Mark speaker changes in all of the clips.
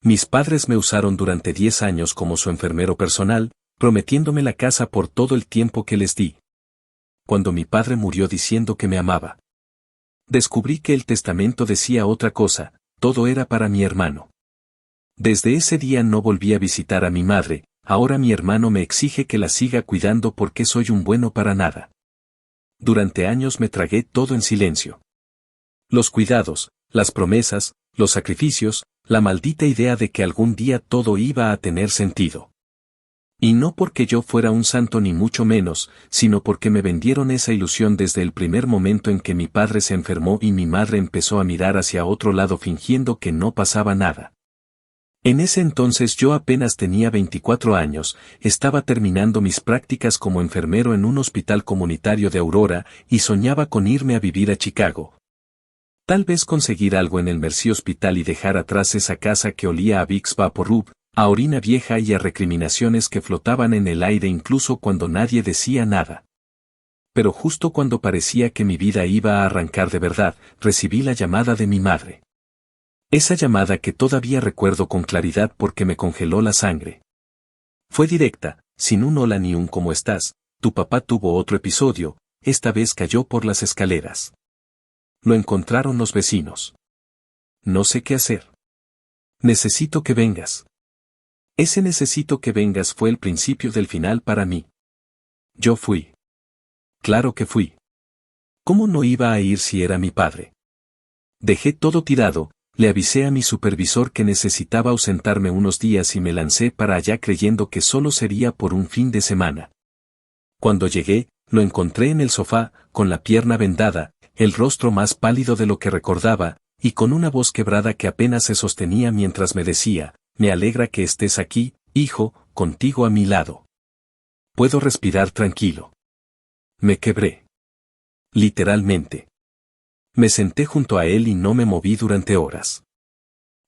Speaker 1: Mis padres me usaron durante 10 años como su enfermero personal, prometiéndome la casa por todo el tiempo que les di. Cuando mi padre murió diciendo que me amaba, descubrí que el testamento decía otra cosa, todo era para mi hermano. Desde ese día no volví a visitar a mi madre, ahora mi hermano me exige que la siga cuidando porque soy un bueno para nada. Durante años me tragué todo en silencio. Los cuidados, las promesas, los sacrificios, la maldita idea de que algún día todo iba a tener sentido. Y no porque yo fuera un santo ni mucho menos, sino porque me vendieron esa ilusión desde el primer momento en que mi padre se enfermó y mi madre empezó a mirar hacia otro lado fingiendo que no pasaba nada. En ese entonces yo apenas tenía 24 años, estaba terminando mis prácticas como enfermero en un hospital comunitario de Aurora y soñaba con irme a vivir a Chicago. Tal vez conseguir algo en el Mercy Hospital y dejar atrás esa casa que olía a Vicks VapoRub, a orina vieja y a recriminaciones que flotaban en el aire incluso cuando nadie decía nada. Pero justo cuando parecía que mi vida iba a arrancar de verdad, recibí la llamada de mi madre. Esa llamada que todavía recuerdo con claridad porque me congeló la sangre. Fue directa, sin un hola ni un ¿cómo estás? Tu papá tuvo otro episodio, esta vez cayó por las escaleras. Lo encontraron los vecinos. No sé qué hacer. Necesito que vengas. Ese necesito que vengas fue el principio del final para mí. Yo fui. Claro que fui. ¿Cómo no iba a ir si era mi padre? Dejé todo tirado, le avisé a mi supervisor que necesitaba ausentarme unos días y me lancé para allá creyendo que solo sería por un fin de semana. Cuando llegué, lo encontré en el sofá, con la pierna vendada, el rostro más pálido de lo que recordaba, y con una voz quebrada que apenas se sostenía mientras me decía, me alegra que estés aquí, hijo, contigo a mi lado. Puedo respirar tranquilo. Me quebré. Literalmente. Me senté junto a él y no me moví durante horas.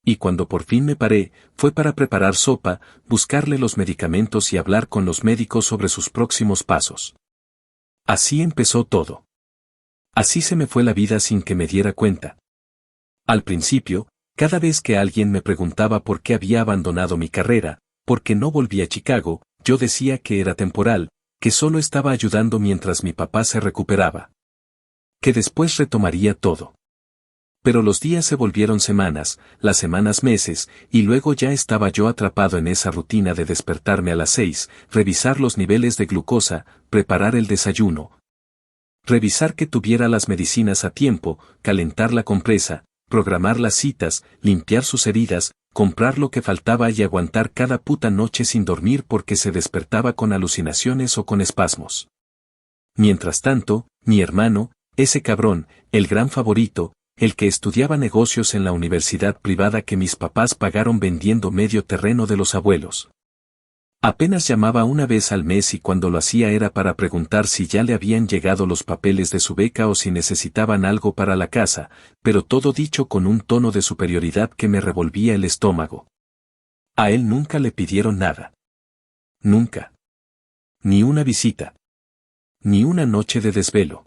Speaker 1: Y cuando por fin me paré, fue para preparar sopa, buscarle los medicamentos y hablar con los médicos sobre sus próximos pasos. Así empezó todo. Así se me fue la vida sin que me diera cuenta. Al principio, cada vez que alguien me preguntaba por qué había abandonado mi carrera, por qué no volví a Chicago, yo decía que era temporal, que solo estaba ayudando mientras mi papá se recuperaba. Que después retomaría todo. Pero los días se volvieron semanas, las semanas meses, y luego ya estaba yo atrapado en esa rutina de despertarme a las 6, revisar los niveles de glucosa, preparar el desayuno, revisar que tuviera las medicinas a tiempo, calentar la compresa, programar las citas, limpiar sus heridas, comprar lo que faltaba y aguantar cada puta noche sin dormir porque se despertaba con alucinaciones o con espasmos. Mientras tanto, mi hermano, ese cabrón, el gran favorito, el que estudiaba negocios en la universidad privada que mis papás pagaron vendiendo medio terreno de los abuelos. Apenas llamaba una vez al mes y cuando lo hacía era para preguntar si ya le habían llegado los papeles de su beca o si necesitaban algo para la casa, pero todo dicho con un tono de superioridad que me revolvía el estómago. A él nunca le pidieron nada. Nunca. Ni una visita. Ni una noche de desvelo.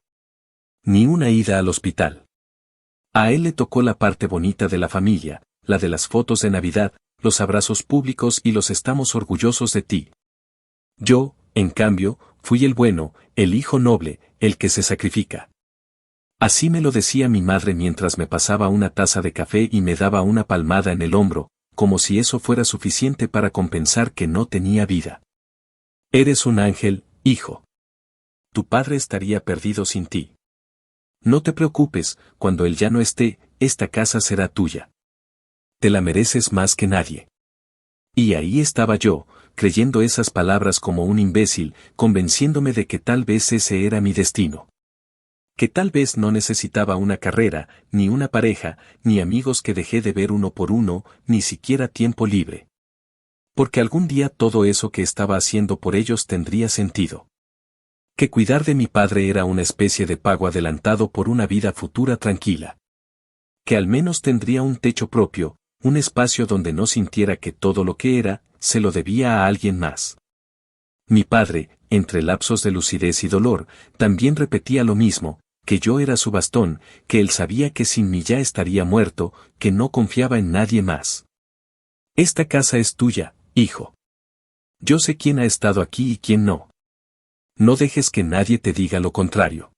Speaker 1: Ni una ida al hospital. A él le tocó la parte bonita de la familia, la de las fotos de Navidad, los abrazos públicos y los estamos orgullosos de ti. Yo, en cambio, fui el bueno, el hijo noble, el que se sacrifica. Así me lo decía mi madre mientras me pasaba una taza de café y me daba una palmada en el hombro, como si eso fuera suficiente para compensar que no tenía vida. Eres un ángel, hijo. Tu padre estaría perdido sin ti. No te preocupes, cuando él ya no esté, esta casa será tuya. Te la mereces más que nadie. Y ahí estaba yo, creyendo esas palabras como un imbécil, convenciéndome de que tal vez ese era mi destino. Que tal vez no necesitaba una carrera, ni una pareja, ni amigos que dejé de ver uno por uno, ni siquiera tiempo libre. Porque algún día todo eso que estaba haciendo por ellos tendría sentido. Que cuidar de mi padre era una especie de pago adelantado por una vida futura tranquila. Que al menos tendría un techo propio, un espacio donde no sintiera que todo lo que era, se lo debía a alguien más. Mi padre, entre lapsos de lucidez y dolor, también repetía lo mismo, que yo era su bastón, que él sabía que sin mí ya estaría muerto, que no confiaba en nadie más. Esta casa es tuya, hijo. Yo sé quién ha estado aquí y quién no. No dejes que nadie te diga lo contrario.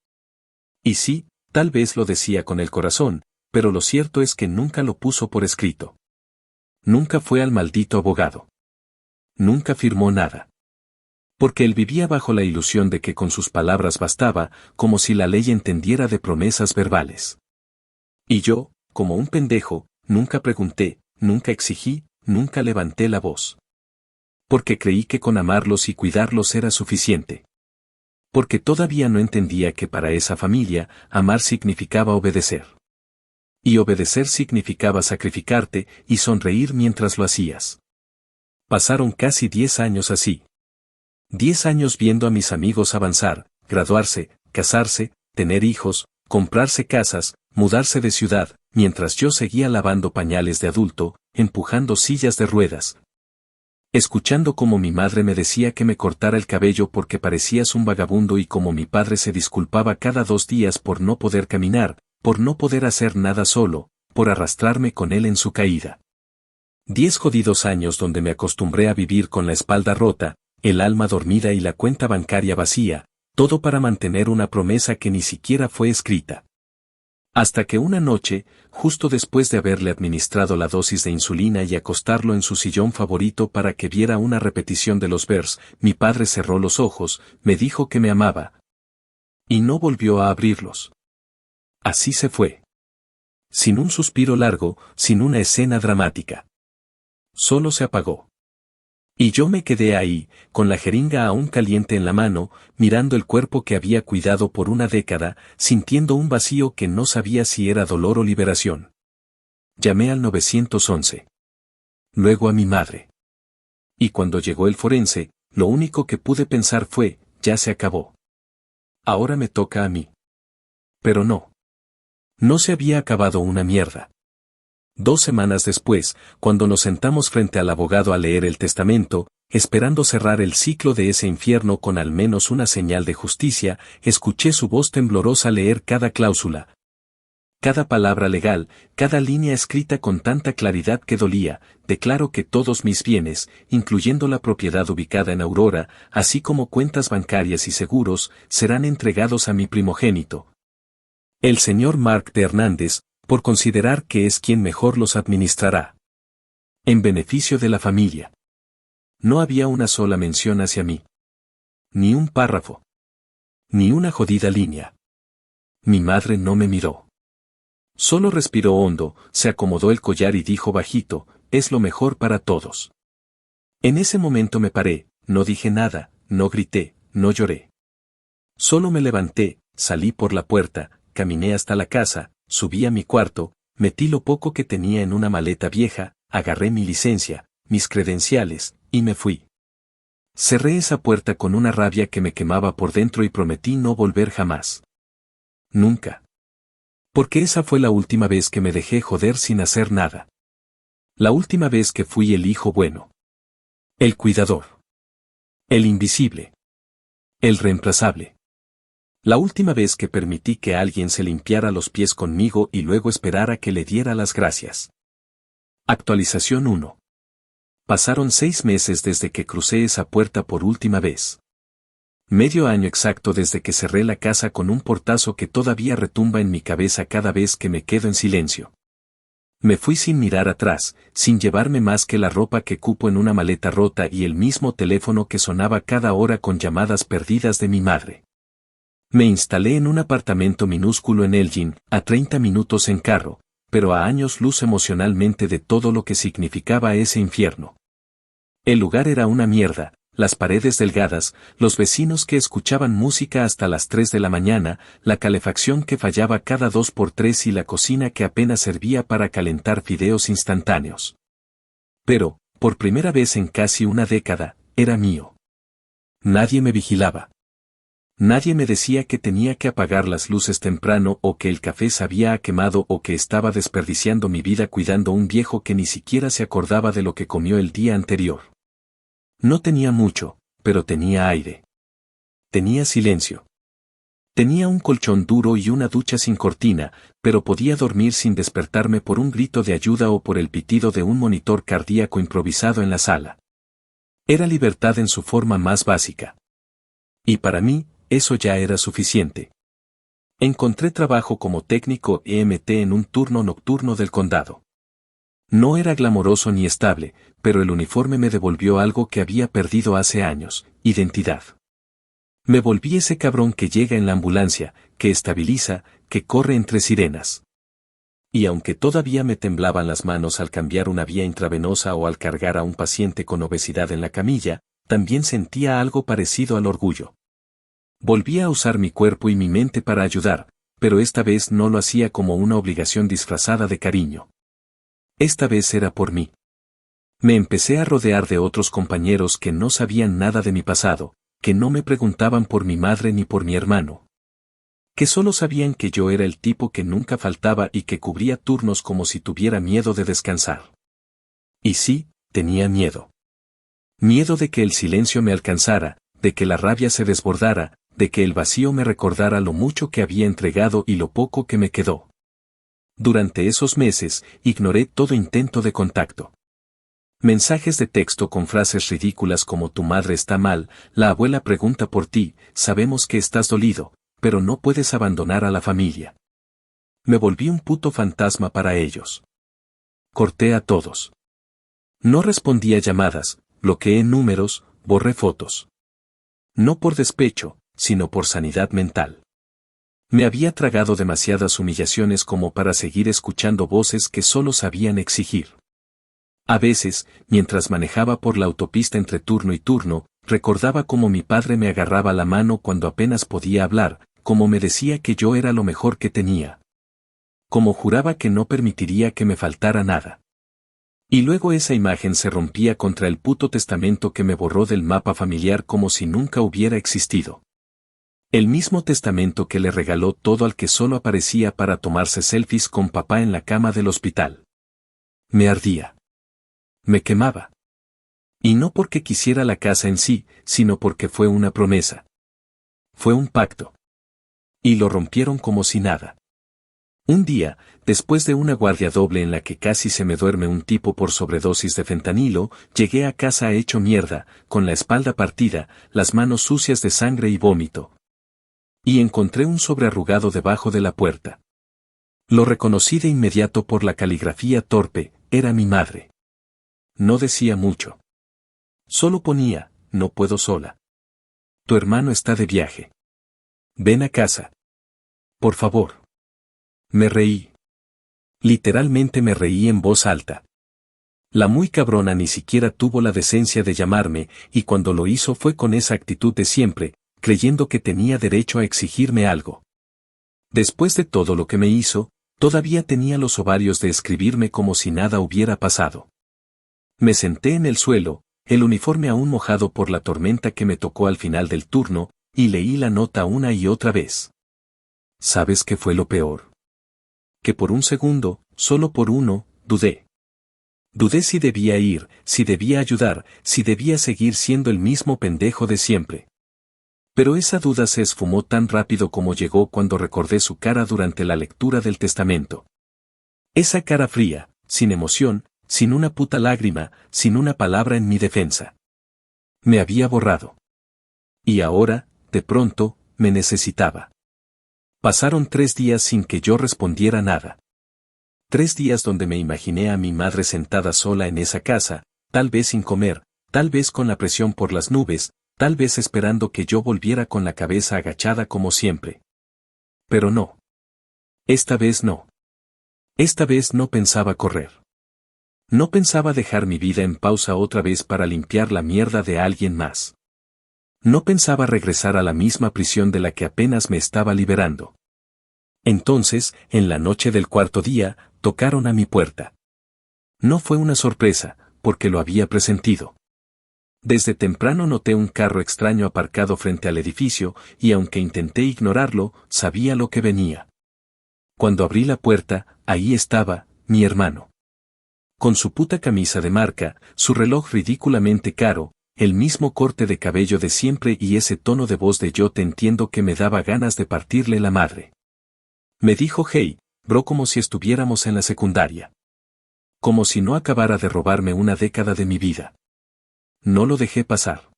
Speaker 1: Y sí, tal vez lo decía con el corazón, pero lo cierto es que nunca lo puso por escrito. Nunca fue al maldito abogado. Nunca firmó nada. Porque él vivía bajo la ilusión de que con sus palabras bastaba, como si la ley entendiera de promesas verbales. Y yo, como un pendejo, nunca pregunté, nunca exigí, nunca levanté la voz. Porque creí que con amarlos y cuidarlos era suficiente. Porque todavía no entendía que para esa familia, amar significaba obedecer. Y obedecer significaba sacrificarte y sonreír mientras lo hacías. Pasaron casi 10 años así. 10 años viendo a mis amigos avanzar, graduarse, casarse, tener hijos, comprarse casas, mudarse de ciudad, mientras yo seguía lavando pañales de adulto, empujando sillas de ruedas. Escuchando cómo mi madre me decía que me cortara el cabello porque parecías un vagabundo y cómo mi padre se disculpaba cada 2 días por no poder caminar, por no poder hacer nada solo, por arrastrarme con él en su caída. 10 jodidos años donde me acostumbré a vivir con la espalda rota, el alma dormida y la cuenta bancaria vacía, todo para mantener una promesa que ni siquiera fue escrita. Hasta que una noche, justo después de haberle administrado la dosis de insulina y acostarlo en su sillón favorito para que viera una repetición de los Bears, mi padre cerró los ojos, me dijo que me amaba. Y no volvió a abrirlos. Así se fue. Sin un suspiro largo, sin una escena dramática. Solo se apagó. Y yo me quedé ahí, con la jeringa aún caliente en la mano, mirando el cuerpo que había cuidado por una década, sintiendo un vacío que no sabía si era dolor o liberación. Llamé al 911. Luego a mi madre. Y cuando llegó el forense, lo único que pude pensar fue, ya se acabó. Ahora me toca a mí. Pero no. No se había acabado una mierda. 2 semanas después, cuando nos sentamos frente al abogado a leer el testamento, esperando cerrar el ciclo de ese infierno con al menos una señal de justicia, escuché su voz temblorosa leer cada cláusula. Cada palabra legal, cada línea escrita con tanta claridad que dolía. Declaro que todos mis bienes, incluyendo la propiedad ubicada en Aurora, así como cuentas bancarias y seguros, serán entregados a mi primogénito, el señor Mark de Hernández, por considerar que es quien mejor los administrará. En beneficio de la familia. No había una sola mención hacia mí. Ni un párrafo. Ni una jodida línea. Mi madre no me miró. Solo respiró hondo, se acomodó el collar y dijo bajito, es lo mejor para todos. En ese momento me paré, no dije nada, no grité, no lloré. Solo me levanté, salí por la puerta, caminé hasta la casa, subí a mi cuarto, metí lo poco que tenía en una maleta vieja, agarré mi licencia, mis credenciales, y me fui. Cerré esa puerta con una rabia que me quemaba por dentro y prometí no volver jamás. Nunca. Porque esa fue la última vez que me dejé joder sin hacer nada. La última vez que fui el hijo bueno. El cuidador. El invisible. El reemplazable. La última vez que permití que alguien se limpiara los pies conmigo y luego esperara que le diera las gracias. Actualización 1. Pasaron 6 meses desde que crucé esa puerta por última vez. Medio año exacto desde que cerré la casa con un portazo que todavía retumba en mi cabeza cada vez que me quedo en silencio. Me fui sin mirar atrás, sin llevarme más que la ropa que cupo en una maleta rota y el mismo teléfono que sonaba cada hora con llamadas perdidas de mi madre. Me instalé en un apartamento minúsculo en Elgin, a 30 minutos en carro, pero a años luz emocionalmente de todo lo que significaba ese infierno. El lugar era una mierda, las paredes delgadas, los vecinos que escuchaban música hasta las 3 de la mañana, la calefacción que fallaba cada 2x3 y la cocina que apenas servía para calentar fideos instantáneos. Pero, por primera vez en casi una década, era mío. Nadie me vigilaba. Nadie me decía que tenía que apagar las luces temprano o que el café se había quemado o que estaba desperdiciando mi vida cuidando a un viejo que ni siquiera se acordaba de lo que comió el día anterior. No tenía mucho, pero tenía aire. Tenía silencio. Tenía un colchón duro y una ducha sin cortina, pero podía dormir sin despertarme por un grito de ayuda o por el pitido de un monitor cardíaco improvisado en la sala. Era libertad en su forma más básica. Y para mí, eso ya era suficiente. Encontré trabajo como técnico EMT en un turno nocturno del condado. No era glamoroso ni estable, pero el uniforme me devolvió algo que había perdido hace años: identidad. Me volví ese cabrón que llega en la ambulancia, que estabiliza, que corre entre sirenas. Y aunque todavía me temblaban las manos al cambiar una vía intravenosa o al cargar a un paciente con obesidad en la camilla, también sentía algo parecido al orgullo. Volví a usar mi cuerpo y mi mente para ayudar, pero esta vez no lo hacía como una obligación disfrazada de cariño. Esta vez era por mí. Me empecé a rodear de otros compañeros que no sabían nada de mi pasado, que no me preguntaban por mi madre ni por mi hermano. Que solo sabían que yo era el tipo que nunca faltaba y que cubría turnos como si tuviera miedo de descansar. Y sí, tenía miedo. Miedo de que el silencio me alcanzara, de que la rabia se desbordara, de que el vacío me recordara lo mucho que había entregado y lo poco que me quedó. Durante esos meses, ignoré todo intento de contacto. Mensajes de texto con frases ridículas como "tu madre está mal, la abuela pregunta por ti, sabemos que estás dolido, pero no puedes abandonar a la familia". Me volví un puto fantasma para ellos. Corté a todos. No respondí a llamadas, bloqueé números, borré fotos. No por despecho, sino por sanidad mental. Me había tragado demasiadas humillaciones como para seguir escuchando voces que solo sabían exigir. A veces, mientras manejaba por la autopista entre turno y turno, recordaba cómo mi padre me agarraba la mano cuando apenas podía hablar, cómo me decía que yo era lo mejor que tenía. Cómo juraba que no permitiría que me faltara nada. Y luego esa imagen se rompía contra el puto testamento que me borró del mapa familiar como si nunca hubiera existido. El mismo testamento que le regaló todo al que solo aparecía para tomarse selfies con papá en la cama del hospital. Me ardía. Me quemaba. Y no porque quisiera la casa en sí, sino porque fue una promesa. Fue un pacto. Y lo rompieron como si nada. Un día, después de una guardia doble en la que casi se me duerme un tipo por sobredosis de fentanilo, llegué a casa hecho mierda, con la espalda partida, las manos sucias de sangre y vómito. Y encontré un sobre arrugado debajo de la puerta. Lo reconocí de inmediato por la caligrafía torpe: era mi madre. No decía mucho. Solo ponía: "no puedo sola. Tu hermano está de viaje. Ven a casa. Por favor". Me reí. Literalmente me reí en voz alta. La muy cabrona ni siquiera tuvo la decencia de llamarme, y cuando lo hizo fue con esa actitud de siempre, creyendo que tenía derecho a exigirme algo. Después de todo lo que me hizo, todavía tenía los ovarios de escribirme como si nada hubiera pasado. Me senté en el suelo, el uniforme aún mojado por la tormenta que me tocó al final del turno, y leí la nota una y otra vez. ¿Sabes qué fue lo peor? Que por un segundo, solo por uno, dudé. Dudé si debía ir, si debía ayudar, si debía seguir siendo el mismo pendejo de siempre. Pero esa duda se esfumó tan rápido como llegó cuando recordé su cara durante la lectura del testamento. Esa cara fría, sin emoción, sin una puta lágrima, sin una palabra en mi defensa. Me había borrado. Y ahora, de pronto, me necesitaba. Pasaron 3 días sin que yo respondiera nada. 3 días donde me imaginé a mi madre sentada sola en esa casa, tal vez sin comer, tal vez con la presión por las nubes, tal vez esperando que yo volviera con la cabeza agachada como siempre. Pero no. Esta vez no. Esta vez no pensaba correr. No pensaba dejar mi vida en pausa otra vez para limpiar la mierda de alguien más. No pensaba regresar a la misma prisión de la que apenas me estaba liberando. Entonces, en la noche del 4.º día, tocaron a mi puerta. No fue una sorpresa, porque lo había presentido. Desde temprano noté un carro extraño aparcado frente al edificio, y aunque intenté ignorarlo, sabía lo que venía. Cuando abrí la puerta, ahí estaba, mi hermano. Con su puta camisa de marca, su reloj ridículamente caro, el mismo corte de cabello de siempre y ese tono de voz de yo te entiendo que me daba ganas de partirle la madre. Me dijo hey, bro, como si estuviéramos en la secundaria. Como si no acabara de robarme una década de mi vida. No lo dejé pasar.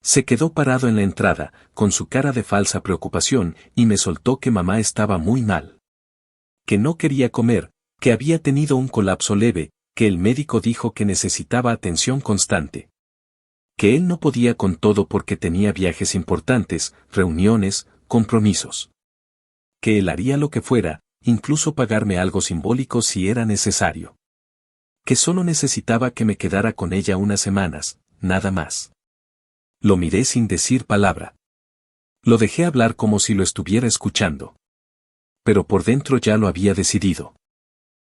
Speaker 1: Se quedó parado en la entrada, con su cara de falsa preocupación, y me soltó que mamá estaba muy mal. Que no quería comer, que había tenido un colapso leve, que el médico dijo que necesitaba atención constante. Que él no podía con todo porque tenía viajes importantes, reuniones, compromisos. Que él haría lo que fuera, incluso pagarme algo simbólico si era necesario. Que solo necesitaba que me quedara con ella unas semanas, nada más. Lo miré sin decir palabra. Lo dejé hablar como si lo estuviera escuchando. Pero por dentro ya lo había decidido.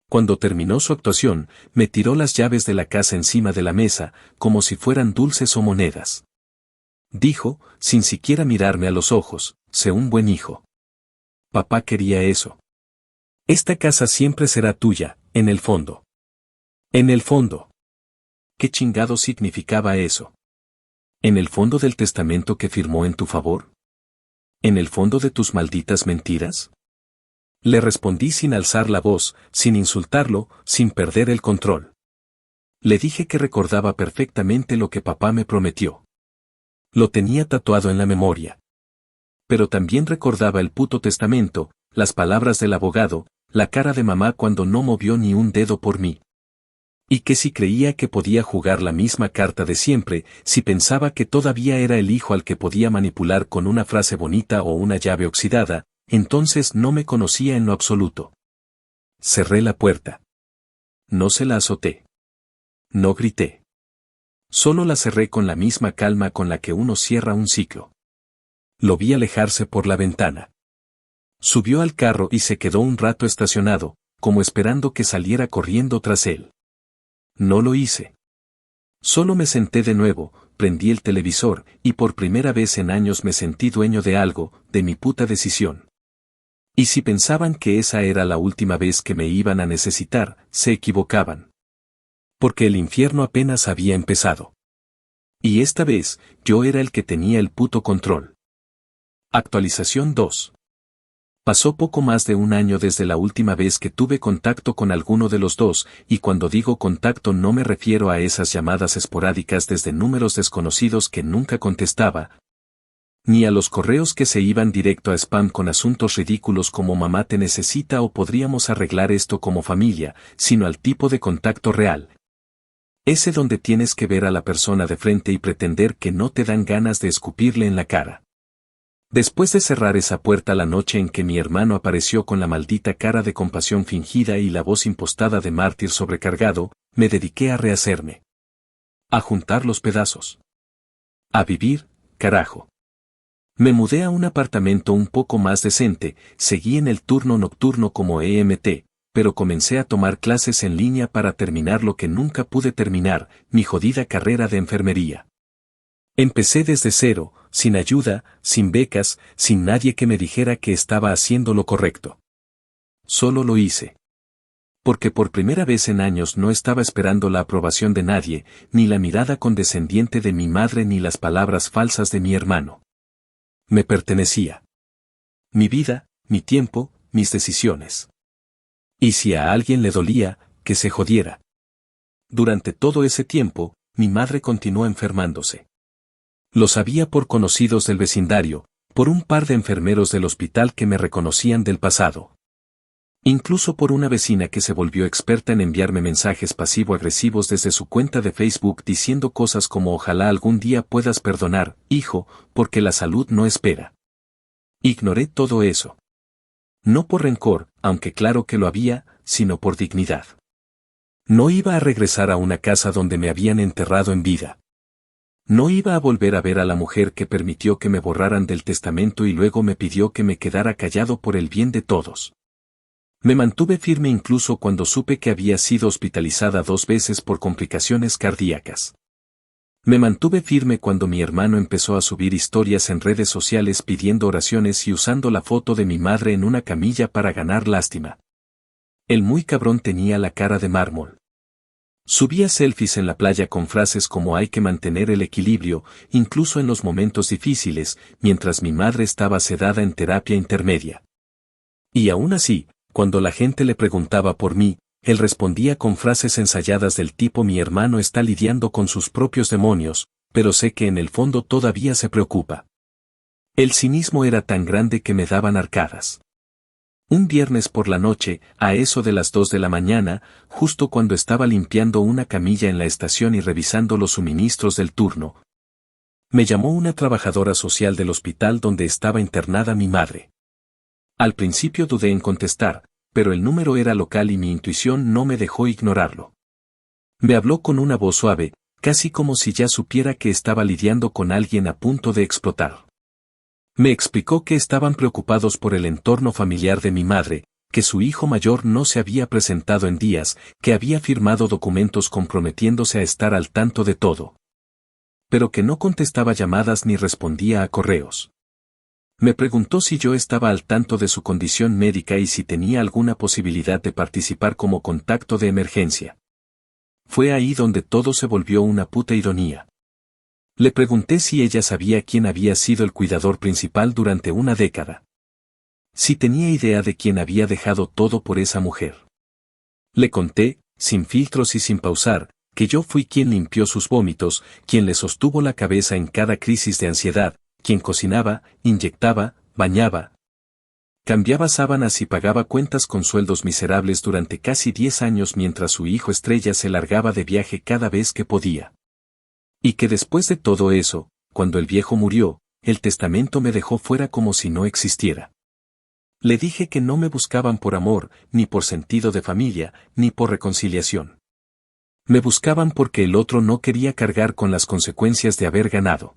Speaker 1: Cuando terminó su actuación, me tiró las llaves de la casa encima de la mesa, como si fueran dulces o monedas. Dijo, sin siquiera mirarme a los ojos, sé un buen hijo. Papá quería eso. Esta casa siempre será tuya, en el fondo. En el fondo. ¿Qué chingado significaba eso? ¿En el fondo del testamento que firmó en tu favor? ¿En el fondo de tus malditas mentiras? Le respondí sin alzar la voz, sin insultarlo, sin perder el control. Le dije que recordaba perfectamente lo que papá me prometió. Lo tenía tatuado en la memoria. Pero también recordaba el puto testamento, las palabras del abogado, la cara de mamá cuando no movió ni un dedo por mí. Y que si creía que podía jugar la misma carta de siempre, si pensaba que todavía era el hijo al que podía manipular con una frase bonita o una llave oxidada, entonces no me conocía en lo absoluto. Cerré la puerta. No se la azoté. No grité. Solo la cerré con la misma calma con la que uno cierra un ciclo. Lo vi alejarse por la ventana. Subió al carro y se quedó un rato estacionado, como esperando que saliera corriendo tras él. No lo hice. Solo me senté de nuevo, prendí el televisor, y por primera vez en años me sentí dueño de algo, de mi puta decisión. Y si pensaban que esa era la última vez que me iban a necesitar, se equivocaban. Porque el infierno apenas había empezado. Y esta vez, yo era el que tenía el puto control. Actualización 2. Pasó poco más de un año desde la última vez que tuve contacto con alguno de los dos, y cuando digo contacto no me refiero a esas llamadas esporádicas desde números desconocidos que nunca contestaba, ni a los correos que se iban directo a spam con asuntos ridículos como mamá te necesita o podríamos arreglar esto como familia, sino al tipo de contacto real. Ese donde tienes que ver a la persona de frente y pretender que no te dan ganas de escupirle en la cara. Después de cerrar esa puerta la noche en que mi hermano apareció con la maldita cara de compasión fingida y la voz impostada de mártir sobrecargado, me dediqué a rehacerme. A juntar los pedazos. A vivir, carajo. Me mudé a un apartamento un poco más decente, seguí en el turno nocturno como EMT, pero comencé a tomar clases en línea para terminar lo que nunca pude terminar, mi jodida carrera de enfermería. Empecé desde cero, sin ayuda, sin becas, sin nadie que me dijera que estaba haciendo lo correcto. Solo lo hice. Porque por primera vez en años no estaba esperando la aprobación de nadie, ni la mirada condescendiente de mi madre ni las palabras falsas de mi hermano. Me pertenecía. Mi vida, mi tiempo, mis decisiones. Y si a alguien le dolía, que se jodiera. Durante todo ese tiempo, mi madre continuó enfermándose. Lo sabía por conocidos del vecindario, por un par de enfermeros del hospital que me reconocían del pasado. Incluso por una vecina que se volvió experta en enviarme mensajes pasivo-agresivos desde su cuenta de Facebook diciendo cosas como ojalá algún día puedas perdonar, hijo, porque la salud no espera. Ignoré todo eso. No por rencor, aunque claro que lo había, sino por dignidad. No iba a regresar a una casa donde me habían enterrado en vida. No iba a volver a ver a la mujer que permitió que me borraran del testamento y luego me pidió que me quedara callado por el bien de todos. Me mantuve firme incluso cuando supe que había sido hospitalizada 2 veces por complicaciones cardíacas. Me mantuve firme cuando mi hermano empezó a subir historias en redes sociales pidiendo oraciones y usando la foto de mi madre en una camilla para ganar lástima. El muy cabrón tenía la cara de mármol. Subía selfies en la playa con frases como hay que mantener el equilibrio, incluso en los momentos difíciles, mientras mi madre estaba sedada en terapia intermedia. Y aún así, cuando la gente le preguntaba por mí, él respondía con frases ensayadas del tipo mi hermano está lidiando con sus propios demonios, pero sé que en el fondo todavía se preocupa. El cinismo era tan grande que me daban arcadas. Un viernes por la noche, a eso de las 2 de la mañana, justo cuando estaba limpiando una camilla en la estación y revisando los suministros del turno, me llamó una trabajadora social del hospital donde estaba internada mi madre. Al principio dudé en contestar, pero el número era local y mi intuición no me dejó ignorarlo. Me habló con una voz suave, casi como si ya supiera que estaba lidiando con alguien a punto de explotar. Me explicó que estaban preocupados por el entorno familiar de mi madre, que su hijo mayor no se había presentado en días, que había firmado documentos comprometiéndose a estar al tanto de todo. Pero que no contestaba llamadas ni respondía a correos. Me preguntó si yo estaba al tanto de su condición médica y si tenía alguna posibilidad de participar como contacto de emergencia. Fue ahí donde todo se volvió una puta ironía. Le pregunté si ella sabía quién había sido el cuidador principal durante una década. Si tenía idea de quién había dejado todo por esa mujer. Le conté, sin filtros y sin pausar, que yo fui quien limpió sus vómitos, quien le sostuvo la cabeza en cada crisis de ansiedad, quien cocinaba, inyectaba, bañaba, cambiaba sábanas y pagaba cuentas con sueldos miserables durante casi 10 años mientras su hijo estrella se largaba de viaje cada vez que podía. Y que después de todo eso, cuando el viejo murió, el testamento me dejó fuera como si no existiera. Le dije que no me buscaban por amor, ni por sentido de familia, ni por reconciliación. Me buscaban porque el otro no quería cargar con las consecuencias de haber ganado.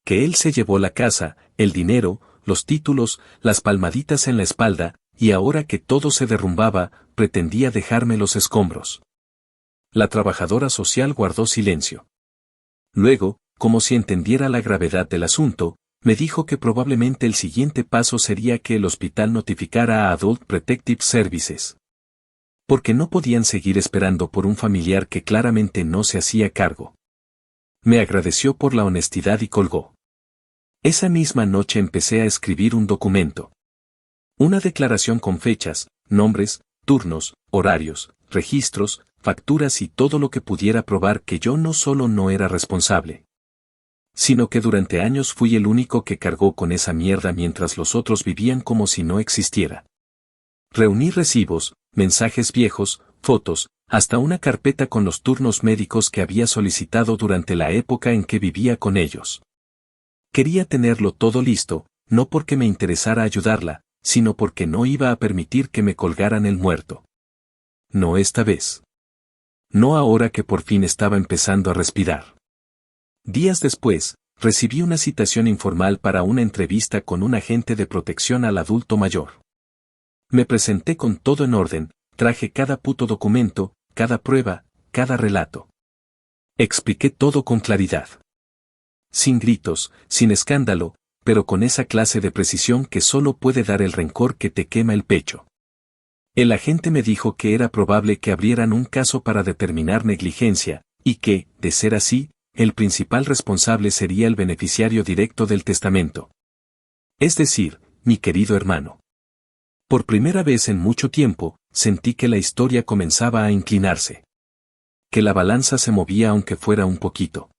Speaker 1: Que él se llevó la casa, el dinero, los títulos, las palmaditas en la espalda, y ahora que todo se derrumbaba, pretendía dejarme los escombros. La trabajadora social guardó silencio. Luego, como si entendiera la gravedad del asunto, me dijo que probablemente el siguiente paso sería que el hospital notificara a Adult Protective Services. Porque no podían seguir esperando por un familiar que claramente no se hacía cargo. Me agradeció por la honestidad y colgó. Esa misma noche empecé a escribir un documento. Una declaración con fechas, nombres, turnos, horarios, registros, facturas y todo lo que pudiera probar que yo no solo no era responsable, sino que durante años fui el único que cargó con esa mierda mientras los otros vivían como si no existiera. Reuní recibos, mensajes viejos, fotos, hasta una carpeta con los turnos médicos que había solicitado durante la época en que vivía con ellos. Quería tenerlo todo listo, no porque me interesara ayudarla, sino porque no iba a permitir que me colgaran el muerto. No esta vez. No ahora que por fin estaba empezando a respirar. Días después, recibí una citación informal para una entrevista con un agente de protección al adulto mayor. Me presenté con todo en orden, traje cada puto documento, cada prueba, cada relato. Expliqué todo con claridad. Sin gritos, sin escándalo, pero con esa clase de precisión que solo puede dar el rencor que te quema el pecho. El agente me dijo que era probable que abrieran un caso para determinar negligencia, y que, de ser así, el principal responsable sería el beneficiario directo del testamento. Es decir, mi querido hermano. Por primera vez en mucho tiempo, sentí que la historia comenzaba a inclinarse. Que la balanza se movía aunque fuera un poquito.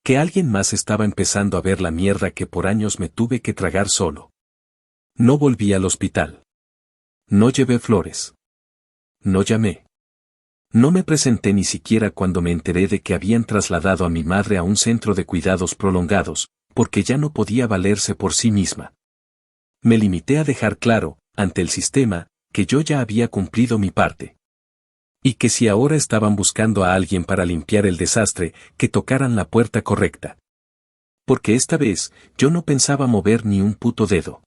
Speaker 1: Que alguien más estaba empezando a ver la mierda que por años me tuve que tragar solo. No volví al hospital. No llevé flores. No llamé. No me presenté ni siquiera cuando me enteré de que habían trasladado a mi madre a un centro de cuidados prolongados, porque ya no podía valerse por sí misma. Me limité a dejar claro, ante el sistema, que yo ya había cumplido mi parte. Y que si ahora estaban buscando a alguien para limpiar el desastre, que tocaran la puerta correcta. Porque esta vez, yo no pensaba mover ni un puto dedo.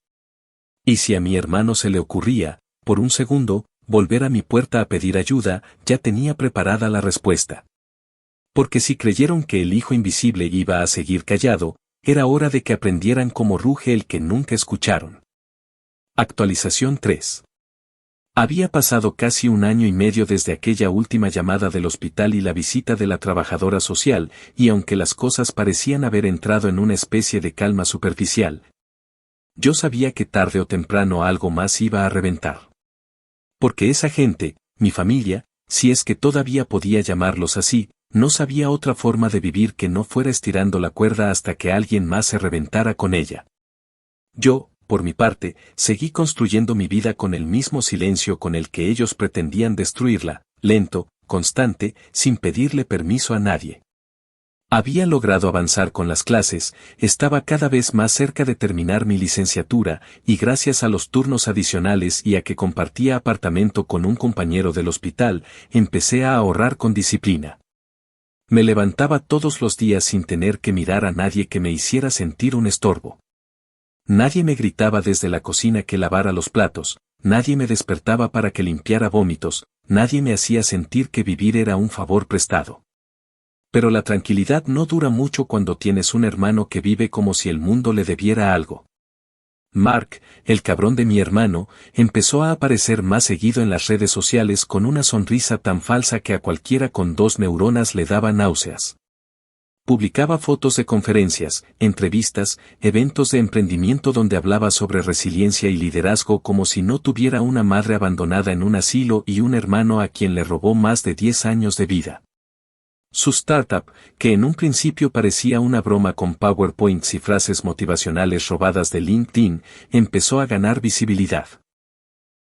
Speaker 1: Y si a mi hermano se le ocurría, por un segundo, volver a mi puerta a pedir ayuda, ya tenía preparada la respuesta. Porque si creyeron que el hijo invisible iba a seguir callado, era hora de que aprendieran cómo ruge el que nunca escucharon. Actualización 3. Había pasado casi un año y medio desde aquella última llamada del hospital y la visita de la trabajadora social, y aunque las cosas parecían haber entrado en una especie de calma superficial, yo sabía que tarde o temprano algo más iba a reventar. Porque esa gente, mi familia, si es que todavía podía llamarlos así, no sabía otra forma de vivir que no fuera estirando la cuerda hasta que alguien más se reventara con ella. Yo, por mi parte, seguí construyendo mi vida con el mismo silencio con el que ellos pretendían destruirla, lento, constante, sin pedirle permiso a nadie. Había logrado avanzar con las clases, estaba cada vez más cerca de terminar mi licenciatura, y gracias a los turnos adicionales y a que compartía apartamento con un compañero del hospital, empecé a ahorrar con disciplina. Me levantaba todos los días sin tener que mirar a nadie que me hiciera sentir un estorbo. Nadie me gritaba desde la cocina que lavara los platos, nadie me despertaba para que limpiara vómitos, nadie me hacía sentir que vivir era un favor prestado. Pero la tranquilidad no dura mucho cuando tienes un hermano que vive como si el mundo le debiera algo. Mark, el cabrón de mi hermano, empezó a aparecer más seguido en las redes sociales con una sonrisa tan falsa que a cualquiera con 2 neuronas le daba náuseas. Publicaba fotos de conferencias, entrevistas, eventos de emprendimiento donde hablaba sobre resiliencia y liderazgo como si no tuviera una madre abandonada en un asilo y un hermano a quien le robó más de 10 años de vida. Su startup, que en un principio parecía una broma con PowerPoints y frases motivacionales robadas de LinkedIn, empezó a ganar visibilidad.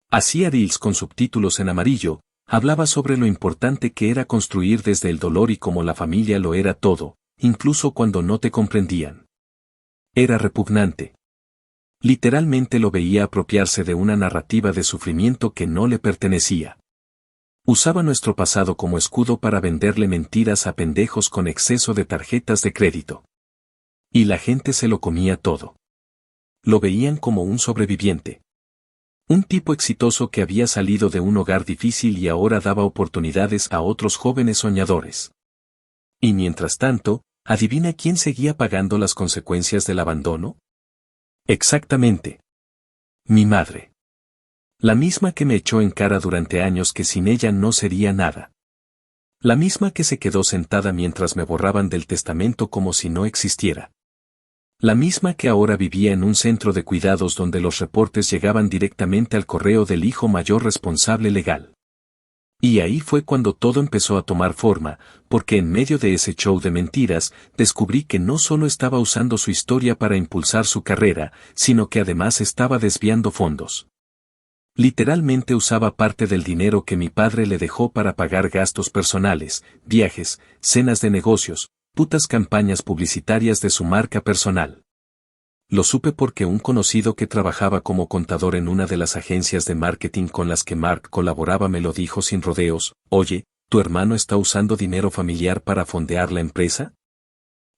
Speaker 1: Hacía reels con subtítulos en amarillo, hablaba sobre lo importante que era construir desde el dolor y cómo la familia lo era todo, incluso cuando no te comprendían. Era repugnante. Literalmente lo veía apropiarse de una narrativa de sufrimiento que no le pertenecía. Usaba nuestro pasado como escudo para venderle mentiras a pendejos con exceso de tarjetas de crédito. Y la gente se lo comía todo. Lo veían como un sobreviviente. Un tipo exitoso que había salido de un hogar difícil y ahora daba oportunidades a otros jóvenes soñadores. Y mientras tanto, ¿adivina quién seguía pagando las consecuencias del abandono? Exactamente. Mi madre. La misma que me echó en cara durante años que sin ella no sería nada. La misma que se quedó sentada mientras me borraban del testamento como si no existiera. La misma que ahora vivía en un centro de cuidados donde los reportes llegaban directamente al correo del hijo mayor responsable legal. Y ahí fue cuando todo empezó a tomar forma, porque en medio de ese show de mentiras, descubrí que no solo estaba usando su historia para impulsar su carrera, sino que además estaba desviando fondos. Literalmente usaba parte del dinero que mi padre le dejó para pagar gastos personales, viajes, cenas de negocios, putas campañas publicitarias de su marca personal. Lo supe porque un conocido que trabajaba como contador en una de las agencias de marketing con las que Mark colaboraba me lo dijo sin rodeos: oye, ¿tu hermano está usando dinero familiar para fondear la empresa?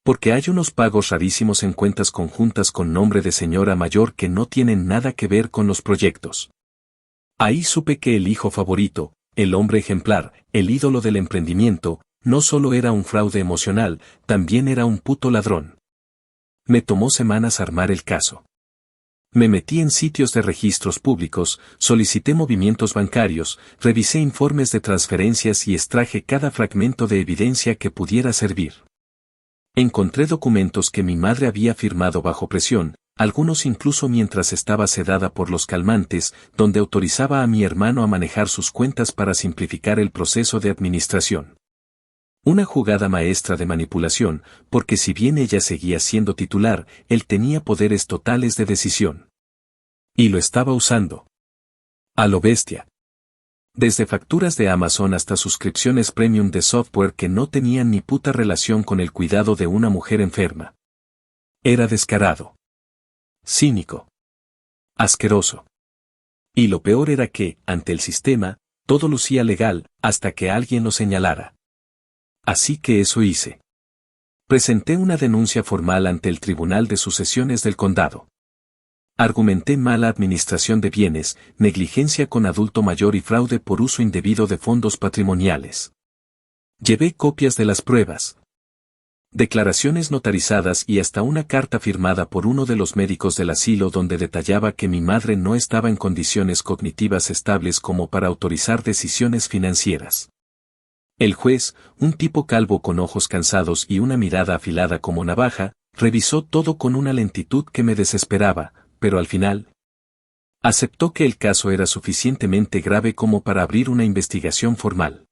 Speaker 1: Porque hay unos pagos rarísimos en cuentas conjuntas con nombre de señora mayor que no tienen nada que ver con los proyectos. Ahí supe que el hijo favorito, el hombre ejemplar, el ídolo del emprendimiento, no solo era un fraude emocional, también era un puto ladrón. Me tomó semanas armar el caso. Me metí en sitios de registros públicos, solicité movimientos bancarios, revisé informes de transferencias y extraje cada fragmento de evidencia que pudiera servir. Encontré documentos que mi madre había firmado bajo presión, algunos incluso mientras estaba sedada por los calmantes, donde autorizaba a mi hermano a manejar sus cuentas para simplificar el proceso de administración. Una jugada maestra de manipulación, porque si bien ella seguía siendo titular, él tenía poderes totales de decisión. Y lo estaba usando. A lo bestia. Desde facturas de Amazon hasta suscripciones premium de software que no tenían ni puta relación con el cuidado de una mujer enferma. Era descarado. Cínico. Asqueroso. Y lo peor era que, ante el sistema, todo lucía legal, hasta que alguien lo señalara. Así que eso hice. Presenté una denuncia formal ante el Tribunal de Sucesiones del Condado. Argumenté mala administración de bienes, negligencia con adulto mayor y fraude por uso indebido de fondos patrimoniales. Llevé copias de las pruebas. Declaraciones notarizadas y hasta una carta firmada por uno de los médicos del asilo donde detallaba que mi madre no estaba en condiciones cognitivas estables como para autorizar decisiones financieras. El juez, un tipo calvo con ojos cansados y una mirada afilada como navaja, revisó todo con una lentitud que me desesperaba, pero al final aceptó que el caso era suficientemente grave como para abrir una investigación formal.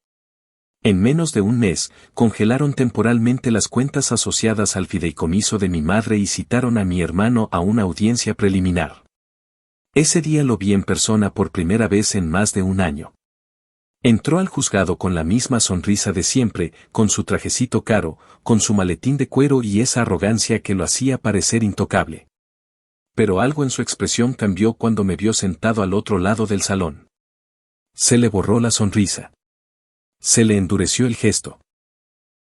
Speaker 1: En menos de un mes, congelaron temporalmente las cuentas asociadas al fideicomiso de mi madre y citaron a mi hermano a una audiencia preliminar. Ese día lo vi en persona por primera vez en más de un año. Entró al juzgado con la misma sonrisa de siempre, con su trajecito caro, con su maletín de cuero y esa arrogancia que lo hacía parecer intocable. Pero algo en su expresión cambió cuando me vio sentado al otro lado del salón. Se le borró la sonrisa. Se le endureció el gesto.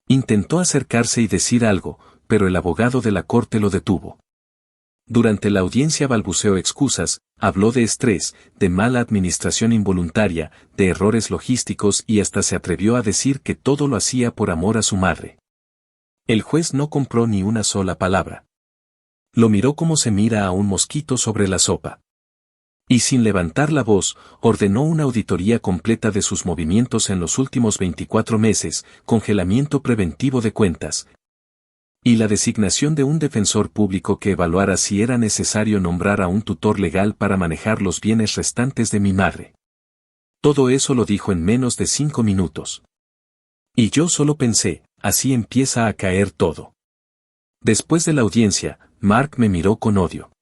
Speaker 1: Intentó acercarse y decir algo, pero el abogado de la corte lo detuvo. Durante la audiencia balbuceó excusas, habló de estrés, de mala administración involuntaria, de errores logísticos y hasta se atrevió a decir que todo lo hacía por amor a su madre. El juez no compró ni una sola palabra. Lo miró como se mira a un mosquito sobre la sopa. Y sin levantar la voz, ordenó una auditoría completa de sus movimientos en los últimos 24 meses, congelamiento preventivo de cuentas, y la designación de un defensor público que evaluara si era necesario nombrar a un tutor legal para manejar los bienes restantes de mi madre. Todo eso lo dijo en menos de 5 minutos. Y yo solo pensé, así empieza a caer todo. Después de la audiencia, Mark me miró con odio.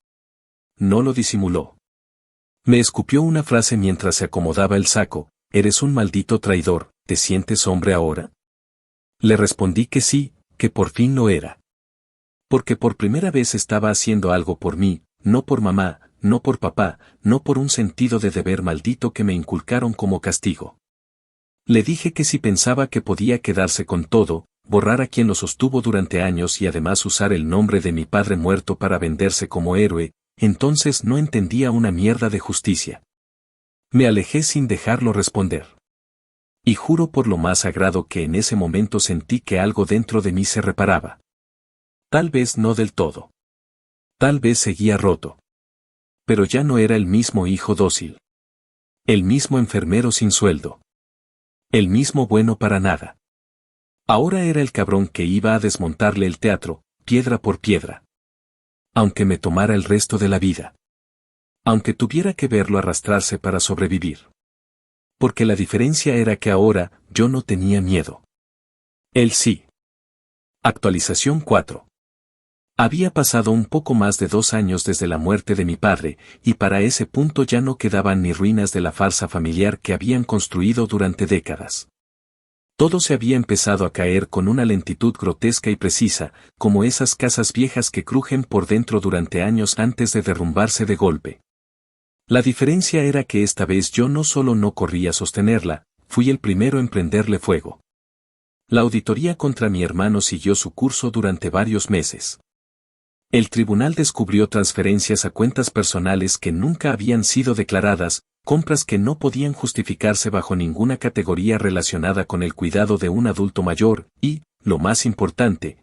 Speaker 1: No lo disimuló. Me escupió una frase mientras se acomodaba el saco: «Eres un maldito traidor, ¿te sientes hombre ahora?». Le respondí que sí, que por fin lo era. Porque por primera vez estaba haciendo algo por mí, no por mamá, no por papá, no por un sentido de deber maldito que me inculcaron como castigo. Le dije que si pensaba que podía quedarse con todo, borrar a quien lo sostuvo durante años y además usar el nombre de mi padre muerto para venderse como héroe, entonces no entendía una mierda de justicia. Me alejé sin dejarlo responder. Y juro por lo más sagrado que en ese momento sentí que algo dentro de mí se reparaba. Tal vez no del todo. Tal vez seguía roto. Pero ya no era el mismo hijo dócil. El mismo enfermero sin sueldo. El mismo bueno para nada. Ahora era el cabrón que iba a desmontarle el teatro, piedra por piedra. Aunque me tomara el resto de la vida. Aunque tuviera que verlo arrastrarse para sobrevivir. Porque la diferencia era que ahora, yo no tenía miedo. Él sí. Actualización 4. Había pasado un poco más de 2 años desde la muerte de mi padre, y para ese punto ya no quedaban ni ruinas de la farsa familiar que habían construido durante décadas. Todo se había empezado a caer con una lentitud grotesca y precisa, como esas casas viejas que crujen por dentro durante años antes de derrumbarse de golpe. La diferencia era que esta vez yo no solo no corría a sostenerla, fui el primero en prenderle fuego. La auditoría contra mi hermano siguió su curso durante varios meses. El tribunal descubrió transferencias a cuentas personales que nunca habían sido declaradas, compras que no podían justificarse bajo ninguna categoría relacionada con el cuidado de un adulto mayor, y, lo más importante,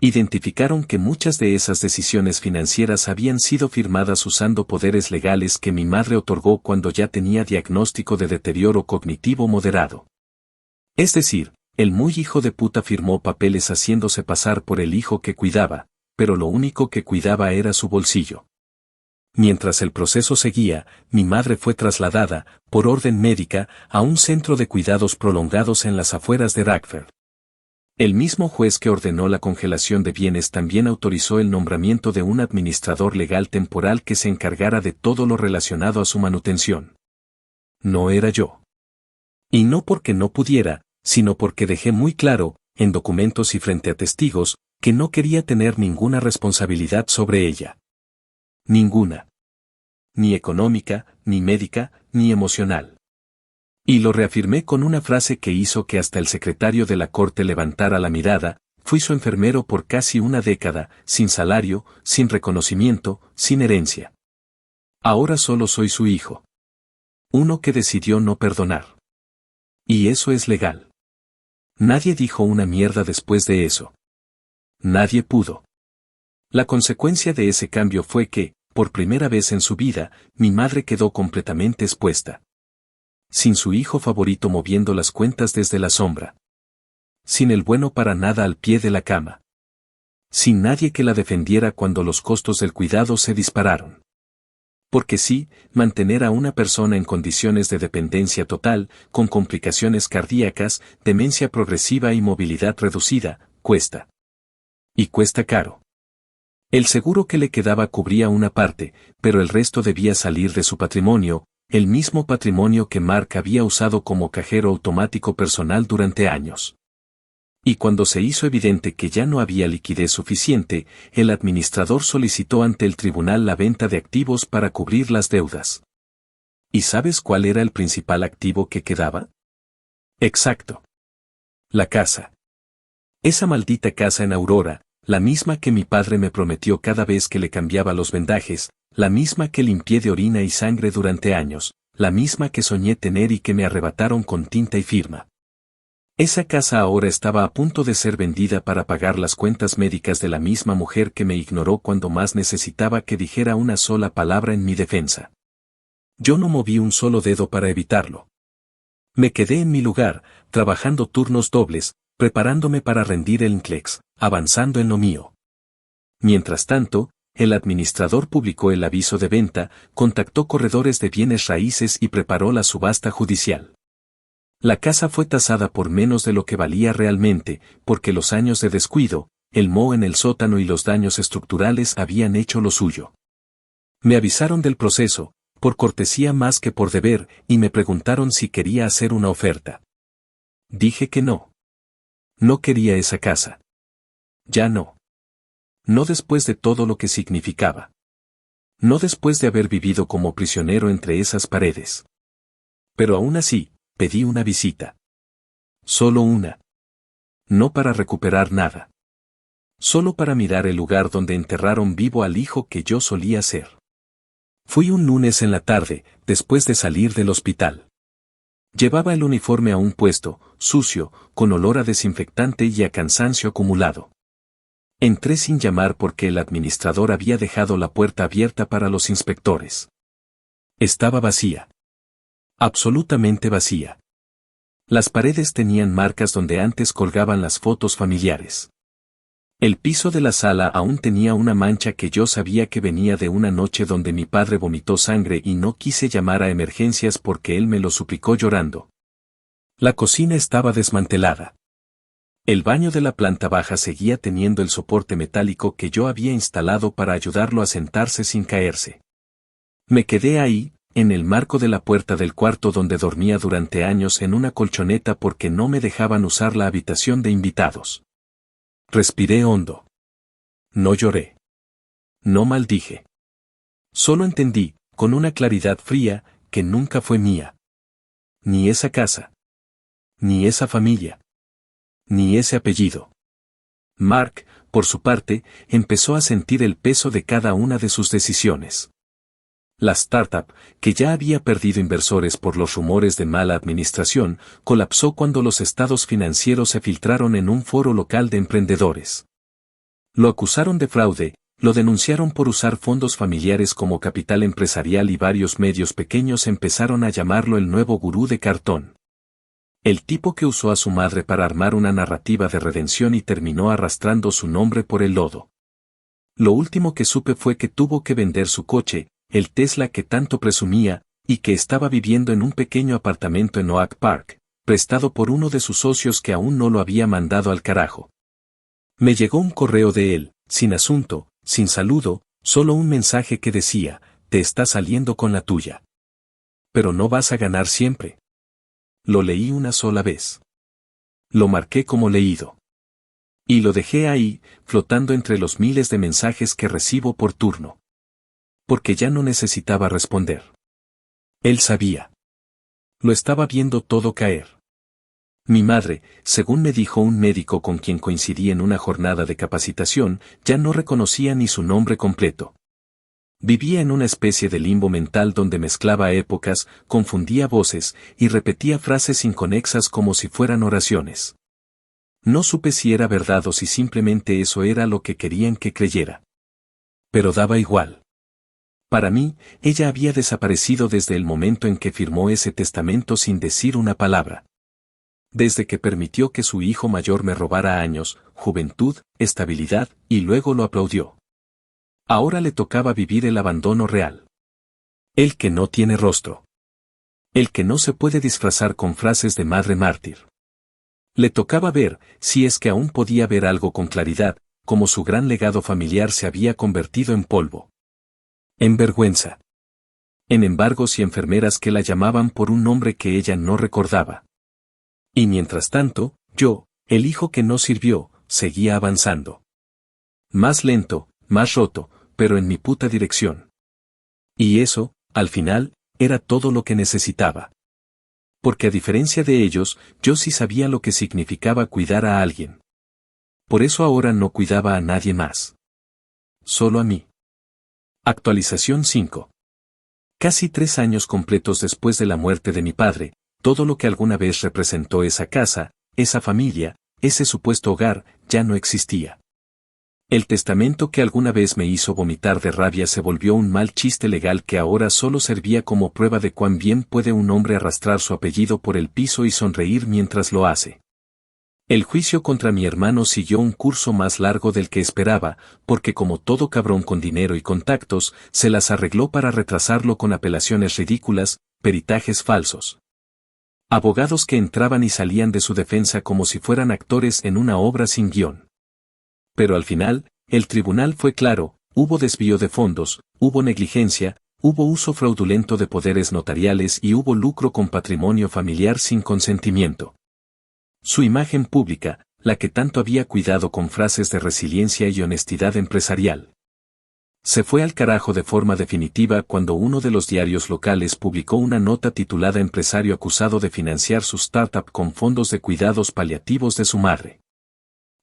Speaker 1: identificaron que muchas de esas decisiones financieras habían sido firmadas usando poderes legales que mi madre otorgó cuando ya tenía diagnóstico de deterioro cognitivo moderado. Es decir, el muy hijo de puta firmó papeles haciéndose pasar por el hijo que cuidaba, pero lo único que cuidaba era su bolsillo. Mientras el proceso seguía, mi madre fue trasladada, por orden médica, a un centro de cuidados prolongados en las afueras de Radford. El mismo juez que ordenó la congelación de bienes también autorizó el nombramiento de un administrador legal temporal que se encargara de todo lo relacionado a su manutención. No era yo. Y no porque no pudiera, sino porque dejé muy claro, en documentos y frente a testigos, que no quería tener ninguna responsabilidad sobre ella. Ninguna. Ni económica, ni médica, ni emocional. Y lo reafirmé con una frase que hizo que hasta el secretario de la corte levantara la mirada: fui su enfermero por casi una década, sin salario, sin reconocimiento, sin herencia. Ahora solo soy su hijo. Uno que decidió no perdonar. Y eso es legal. Nadie dijo una mierda después de eso. Nadie pudo. La consecuencia de ese cambio fue que, por primera vez en su vida, mi madre quedó completamente expuesta. Sin su hijo favorito moviendo las cuentas desde la sombra. Sin el bueno para nada al pie de la cama. Sin nadie que la defendiera cuando los costos del cuidado se dispararon. Porque sí, mantener a una persona en condiciones de dependencia total, con complicaciones cardíacas, demencia progresiva y movilidad reducida, cuesta. Y cuesta caro. El seguro que le quedaba cubría una parte, pero el resto debía salir de su patrimonio, el mismo patrimonio que Mark había usado como cajero automático personal durante años. Y cuando se hizo evidente que ya no había liquidez suficiente, el administrador solicitó ante el tribunal la venta de activos para cubrir las deudas. ¿Y sabes cuál era el principal activo que quedaba? Exacto. La casa. Esa maldita casa en Aurora, la misma que mi padre me prometió cada vez que le cambiaba los vendajes, la misma que limpié de orina y sangre durante años, la misma que soñé tener y que me arrebataron con tinta y firma. Esa casa ahora estaba a punto de ser vendida para pagar las cuentas médicas de la misma mujer que me ignoró cuando más necesitaba que dijera una sola palabra en mi defensa. Yo no moví un solo dedo para evitarlo. Me quedé en mi lugar, trabajando turnos dobles, preparándome para rendir el NCLEX, avanzando en lo mío. Mientras tanto, el administrador publicó el aviso de venta, contactó corredores de bienes raíces y preparó la subasta judicial. La casa fue tasada por menos de lo que valía realmente, porque los años de descuido, el moho en el sótano y los daños estructurales habían hecho lo suyo. Me avisaron del proceso, por cortesía más que por deber, y me preguntaron si quería hacer una oferta. Dije que no. No quería esa casa. Ya no. No después de todo lo que significaba. No después de haber vivido como prisionero entre esas paredes. Pero aún así, pedí una visita. Solo una. No para recuperar nada. Solo para mirar el lugar donde enterraron vivo al hijo que yo solía ser. Fui un lunes en la tarde, después de salir del hospital. Llevaba el uniforme aún puesto, sucio, con olor a desinfectante y a cansancio acumulado. Entré sin llamar porque el administrador había dejado la puerta abierta para los inspectores. Estaba vacía. Absolutamente vacía. Las paredes tenían marcas donde antes colgaban las fotos familiares. El piso de la sala aún tenía una mancha que yo sabía que venía de una noche donde mi padre vomitó sangre y no quise llamar a emergencias porque él me lo suplicó llorando. La cocina estaba desmantelada. El baño de la planta baja seguía teniendo el soporte metálico que yo había instalado para ayudarlo a sentarse sin caerse. Me quedé ahí, en el marco de la puerta del cuarto donde dormía durante años en una colchoneta porque no me dejaban usar la habitación de invitados. Respiré hondo. No lloré. No maldije. Solo entendí, con una claridad fría, que nunca fue mía. Ni esa casa. Ni esa familia. Ni ese apellido. Mark, por su parte, empezó a sentir el peso de cada una de sus decisiones. La startup, que ya había perdido inversores por los rumores de mala administración, colapsó cuando los estados financieros se filtraron en un foro local de emprendedores. Lo acusaron de fraude, lo denunciaron por usar fondos familiares como capital empresarial y varios medios pequeños empezaron a llamarlo el nuevo gurú de cartón. El tipo que usó a su madre para armar una narrativa de redención y terminó arrastrando su nombre por el lodo. Lo último que supe fue que tuvo que vender su coche, el Tesla que tanto presumía, y que estaba viviendo en un pequeño apartamento en Oak Park, prestado por uno de sus socios que aún no lo había mandado al carajo. Me llegó un correo de él, sin asunto, sin saludo, solo un mensaje que decía, te está saliendo con la tuya. Pero no vas a ganar siempre. Lo leí una sola vez. Lo marqué como leído. Y lo dejé ahí, flotando entre los miles de mensajes que recibo por turno. Porque ya no necesitaba responder. Él sabía. Lo estaba viendo todo caer. Mi madre, según me dijo un médico con quien coincidí en una jornada de capacitación, ya no reconocía ni su nombre completo. Vivía en una especie de limbo mental donde mezclaba épocas, confundía voces, y repetía frases inconexas como si fueran oraciones. No supe si era verdad o si simplemente eso era lo que querían que creyera. Pero daba igual. Para mí, ella había desaparecido desde el momento en que firmó ese testamento sin decir una palabra. Desde que permitió que su hijo mayor me robara años, juventud, estabilidad, y luego lo aplaudió. Ahora le tocaba vivir el abandono real. El que no tiene rostro. El que no se puede disfrazar con frases de madre mártir. Le tocaba ver, si es que aún podía ver algo con claridad, cómo su gran legado familiar se había convertido en polvo. En vergüenza. En embargos y enfermeras que la llamaban por un nombre que ella no recordaba. Y mientras tanto, yo, el hijo que no sirvió, seguía avanzando. Más lento, más roto, pero en mi puta dirección. Y eso, al final, era todo lo que necesitaba. Porque a diferencia de ellos, yo sí sabía lo que significaba cuidar a alguien. Por eso ahora no cuidaba a nadie más. Solo a mí. Actualización 5. Casi 3 años completos después de la muerte de mi padre, todo lo que alguna vez representó esa casa, esa familia, ese supuesto hogar, ya no existía. El testamento que alguna vez me hizo vomitar de rabia se volvió un mal chiste legal que ahora solo servía como prueba de cuán bien puede un hombre arrastrar su apellido por el piso y sonreír mientras lo hace. El juicio contra mi hermano siguió un curso más largo del que esperaba, porque como todo cabrón con dinero y contactos, se las arregló para retrasarlo con apelaciones ridículas, peritajes falsos. Abogados que entraban y salían de su defensa como si fueran actores en una obra sin guión. Pero al final, el tribunal fue claro, hubo desvío de fondos, hubo negligencia, hubo uso fraudulento de poderes notariales y hubo lucro con patrimonio familiar sin consentimiento. Su imagen pública, la que tanto había cuidado con frases de resiliencia y honestidad empresarial. Se fue al carajo de forma definitiva cuando uno de los diarios locales publicó una nota titulada Empresario acusado de financiar su startup con fondos de cuidados paliativos de su madre.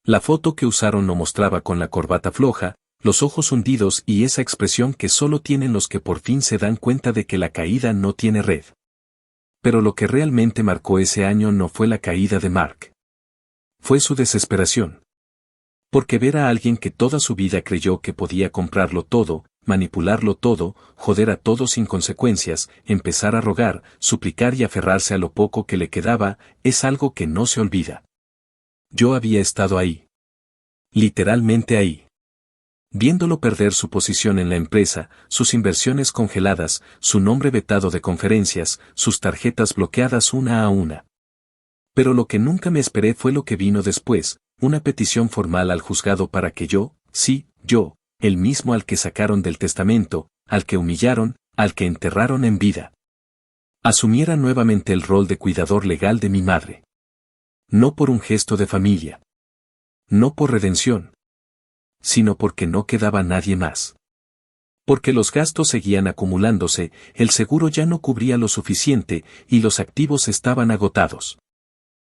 Speaker 1: La foto que usaron lo mostraba con la corbata floja, los ojos hundidos y esa expresión que solo tienen los que por fin se dan cuenta de que la caída no tiene red. Pero lo que realmente marcó ese año no fue la caída de Mark. Fue su desesperación. Porque ver a alguien que toda su vida creyó que podía comprarlo todo, manipularlo todo, joder a todo sin consecuencias, empezar a rogar, suplicar y aferrarse a lo poco que le quedaba, es algo que no se olvida. Yo había estado ahí. Literalmente ahí. Viéndolo perder su posición en la empresa, sus inversiones congeladas, su nombre vetado de conferencias, sus tarjetas bloqueadas una a una. Pero lo que nunca me esperé fue lo que vino después, una petición formal al juzgado para que yo, sí, yo, el mismo al que sacaron del testamento, al que humillaron, al que enterraron en vida, asumiera nuevamente el rol de cuidador legal de mi madre. No por un gesto de familia. No por redención. Sino porque no quedaba nadie más. Porque los gastos seguían acumulándose, el seguro ya no cubría lo suficiente y los activos estaban agotados.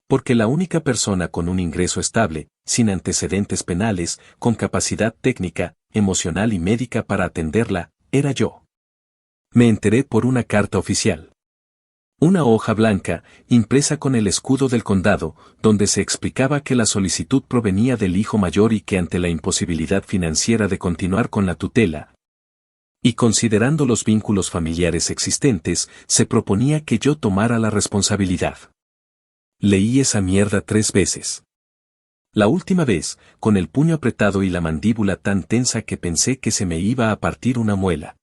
Speaker 1: Porque la única persona con un ingreso estable, sin antecedentes penales, con capacidad técnica, emocional y médica para atenderla, era yo. Me enteré por una carta oficial. Una hoja blanca, impresa con el escudo del condado, donde se explicaba que la solicitud provenía del hijo mayor y que ante la imposibilidad financiera de continuar con la tutela, y considerando los vínculos familiares existentes, se proponía que yo tomara la responsabilidad. Leí esa mierda 3 veces. La última vez, con el puño apretado y la mandíbula tan tensa que pensé que se me iba a partir una muela.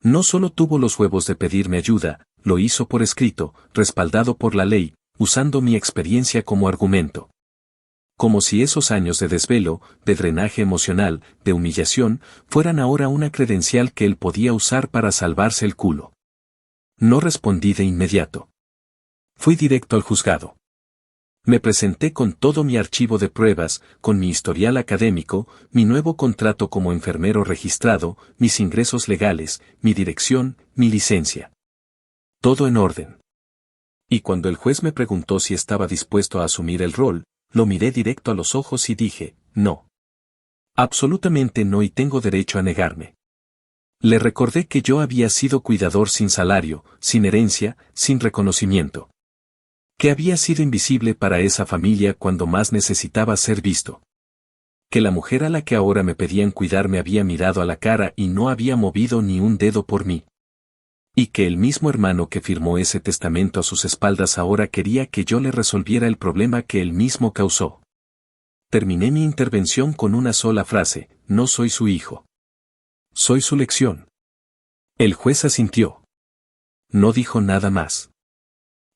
Speaker 1: No solo tuvo los huevos de pedirme ayuda, lo hizo por escrito, respaldado por la ley, usando mi experiencia como argumento. Como si esos años de desvelo, de drenaje emocional, de humillación, fueran ahora una credencial que él podía usar para salvarse el culo. No respondí de inmediato. Fui directo al juzgado. Me presenté con todo mi archivo de pruebas, con mi historial académico, mi nuevo contrato como enfermero registrado, mis ingresos legales, mi dirección, mi licencia. Todo en orden. Y cuando el juez me preguntó si estaba dispuesto a asumir el rol, lo miré directo a los ojos y dije, no. Absolutamente no y tengo derecho a negarme. Le recordé que yo había sido cuidador sin salario, sin herencia, sin reconocimiento. Que había sido invisible para esa familia cuando más necesitaba ser visto. Que la mujer a la que ahora me pedían cuidar me había mirado a la cara y no había movido ni un dedo por mí. Y que el mismo hermano que firmó ese testamento a sus espaldas ahora quería que yo le resolviera el problema que él mismo causó. Terminé mi intervención con una sola frase: no soy su hijo. Soy su lección. El juez asintió. No dijo nada más.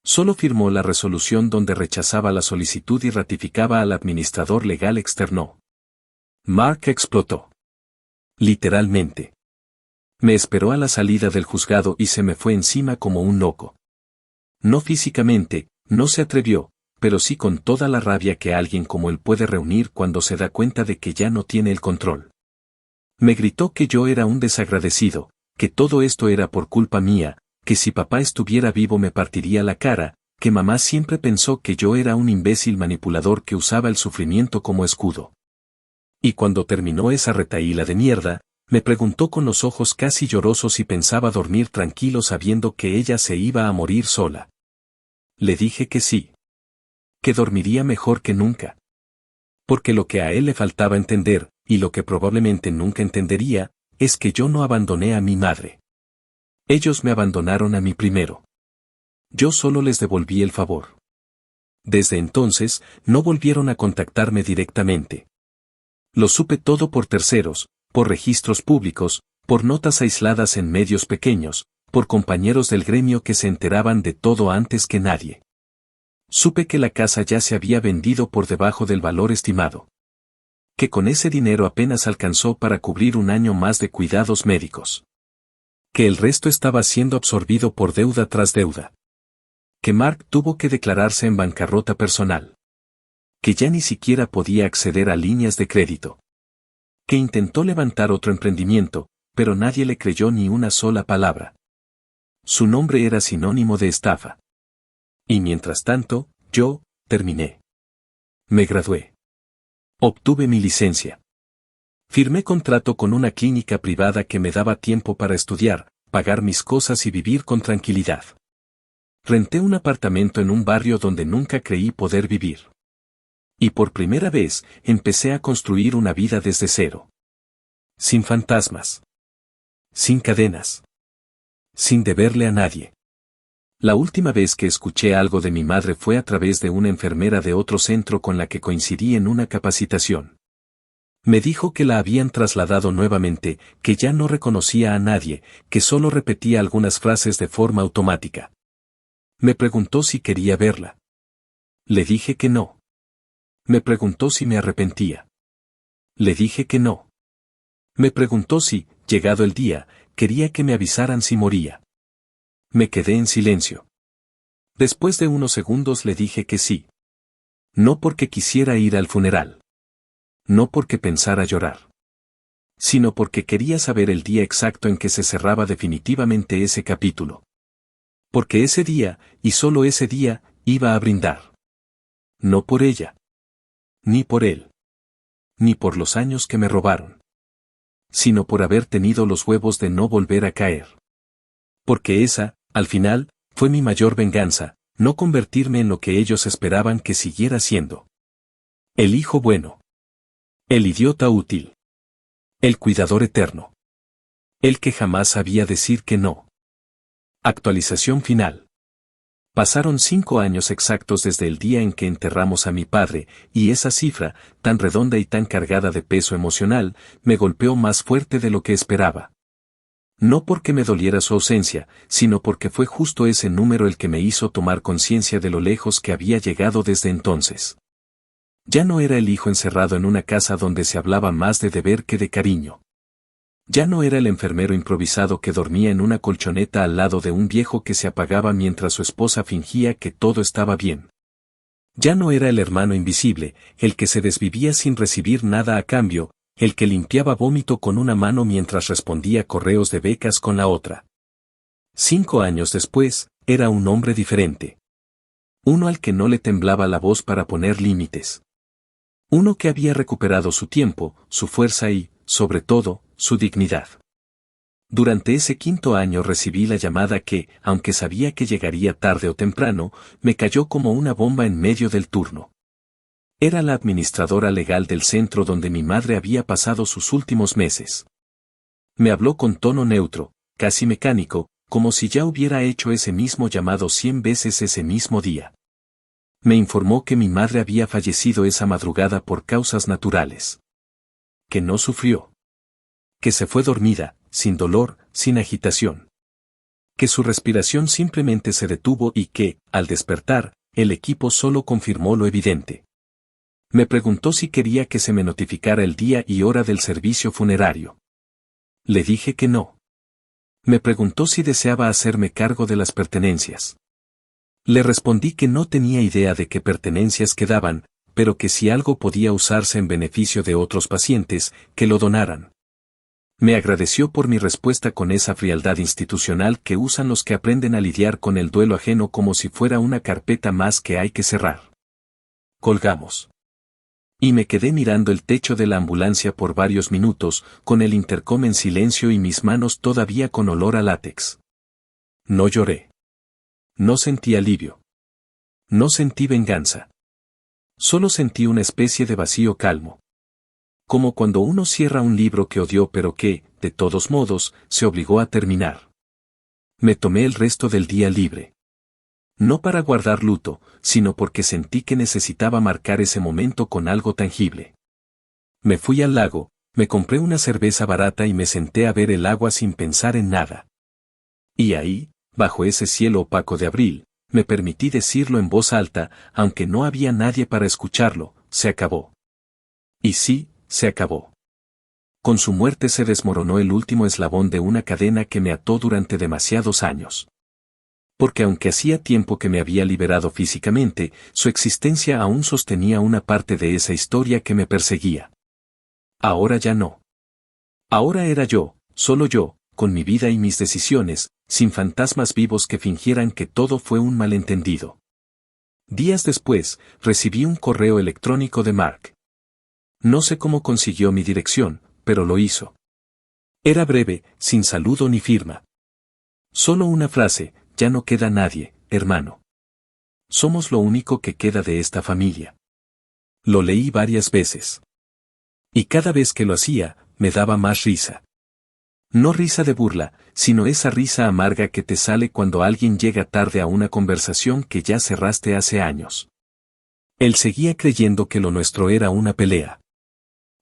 Speaker 1: Solo firmó la resolución donde rechazaba la solicitud y ratificaba al administrador legal externo. Mark explotó. Literalmente. Me esperó a la salida del juzgado y se me fue encima como un loco. No físicamente, no se atrevió, pero sí con toda la rabia que alguien como él puede reunir cuando se da cuenta de que ya no tiene el control. Me gritó que yo era un desagradecido, que todo esto era por culpa mía, que si papá estuviera vivo me partiría la cara, que mamá siempre pensó que yo era un imbécil manipulador que usaba el sufrimiento como escudo. Y cuando terminó esa retahíla de mierda, me preguntó con los ojos casi llorosos si pensaba dormir tranquilo sabiendo que ella se iba a morir sola. Le dije que sí. Que dormiría mejor que nunca. Porque lo que a él le faltaba entender, y lo que probablemente nunca entendería, es que yo no abandoné a mi madre. Ellos me abandonaron a mí primero. Yo solo les devolví el favor. Desde entonces, no volvieron a contactarme directamente. Lo supe todo por terceros, por registros públicos, por notas aisladas en medios pequeños, por compañeros del gremio que se enteraban de todo antes que nadie. Supe que la casa ya se había vendido por debajo del valor estimado. Que con ese dinero apenas alcanzó para cubrir un año más de cuidados médicos. Que el resto estaba siendo absorbido por deuda tras deuda. Que Mark tuvo que declararse en bancarrota personal. Que ya ni siquiera podía acceder a líneas de crédito. Que intentó levantar otro emprendimiento, pero nadie le creyó ni una sola palabra. Su nombre era sinónimo de estafa. Y mientras tanto, yo, terminé. Me gradué. Obtuve mi licencia. Firmé contrato con una clínica privada que me daba tiempo para estudiar, pagar mis cosas y vivir con tranquilidad. Renté un apartamento en un barrio donde nunca creí poder vivir. Y por primera vez, empecé a construir una vida desde cero. Sin fantasmas. Sin cadenas. Sin deberle a nadie. La última vez que escuché algo de mi madre fue a través de una enfermera de otro centro con la que coincidí en una capacitación. Me dijo que la habían trasladado nuevamente, que ya no reconocía a nadie, que solo repetía algunas frases de forma automática. Me preguntó si quería verla. Le dije que no. Me preguntó si me arrepentía. Le dije que no. Me preguntó si, llegado el día, quería que me avisaran si moría. Me quedé en silencio. Después de unos segundos le dije que sí. No porque quisiera ir al funeral. No porque pensara llorar. Sino porque quería saber el día exacto en que se cerraba definitivamente ese capítulo. Porque ese día, y solo ese día, iba a brindar. No por ella. Ni por él. Ni por los años que me robaron. Sino por haber tenido los huevos de no volver a caer. Porque esa, al final, fue mi mayor venganza, no convertirme en lo que ellos esperaban que siguiera siendo. El hijo bueno. El idiota útil. El cuidador eterno. El que jamás sabía decir que no. Actualización final. Pasaron 5 años exactos desde el día en que enterramos a mi padre, y esa cifra, tan redonda y tan cargada de peso emocional, me golpeó más fuerte de lo que esperaba. No porque me doliera su ausencia, sino porque fue justo ese número el que me hizo tomar conciencia de lo lejos que había llegado desde entonces. Ya no era el hijo encerrado en una casa donde se hablaba más de deber que de cariño. Ya no era el enfermero improvisado que dormía en una colchoneta al lado de un viejo que se apagaba mientras su esposa fingía que todo estaba bien. Ya no era el hermano invisible, el que se desvivía sin recibir nada a cambio, el que limpiaba vómito con una mano mientras respondía correos de becas con la otra. 5 años después, era un hombre diferente. Uno al que no le temblaba la voz para poner límites. Uno que había recuperado su tiempo, su fuerza y, sobre todo, su dignidad. Durante ese 5.º año recibí la llamada que, aunque sabía que llegaría tarde o temprano, me cayó como una bomba en medio del turno. Era la administradora legal del centro donde mi madre había pasado sus últimos meses. Me habló con tono neutro, casi mecánico, como si ya hubiera hecho ese mismo llamado 100 veces ese mismo día. Me informó que mi madre había fallecido esa madrugada por causas naturales. Que no sufrió. Que se fue dormida, sin dolor, sin agitación. Que su respiración simplemente se detuvo y que, al despertar, el equipo solo confirmó lo evidente. Me preguntó si quería que se me notificara el día y hora del servicio funerario. Le dije que no. Me preguntó si deseaba hacerme cargo de las pertenencias. Le respondí que no tenía idea de qué pertenencias quedaban, pero que si algo podía usarse en beneficio de otros pacientes, que lo donaran. Me agradeció por mi respuesta con esa frialdad institucional que usan los que aprenden a lidiar con el duelo ajeno como si fuera una carpeta más que hay que cerrar. Colgamos. Y me quedé mirando el techo de la ambulancia por varios minutos, con el intercom en silencio y mis manos todavía con olor a látex. No lloré. No sentí alivio. No sentí venganza. Solo sentí una especie de vacío calmo. Como cuando uno cierra un libro que odió pero que, de todos modos, se obligó a terminar. Me tomé el resto del día libre. No para guardar luto, sino porque sentí que necesitaba marcar ese momento con algo tangible. Me fui al lago, me compré una cerveza barata y me senté a ver el agua sin pensar en nada. Y ahí, bajo ese cielo opaco de abril, me permití decirlo en voz alta, aunque no había nadie para escucharlo, se acabó. Y sí, se acabó. Con su muerte se desmoronó el último eslabón de una cadena que me ató durante demasiados años. Porque aunque hacía tiempo que me había liberado físicamente, su existencia aún sostenía una parte de esa historia que me perseguía. Ahora ya no. Ahora era yo, solo yo, con mi vida y mis decisiones, sin fantasmas vivos que fingieran que todo fue un malentendido. Días después, recibí un correo electrónico de Mark. No sé cómo consiguió mi dirección, pero lo hizo. Era breve, sin saludo ni firma. Solo una frase: ya no queda nadie, hermano. Somos lo único que queda de esta familia. Lo leí varias veces. Y cada vez que lo hacía, me daba más risa. No risa de burla, sino esa risa amarga que te sale cuando alguien llega tarde a una conversación que ya cerraste hace años. Él seguía creyendo que lo nuestro era una pelea.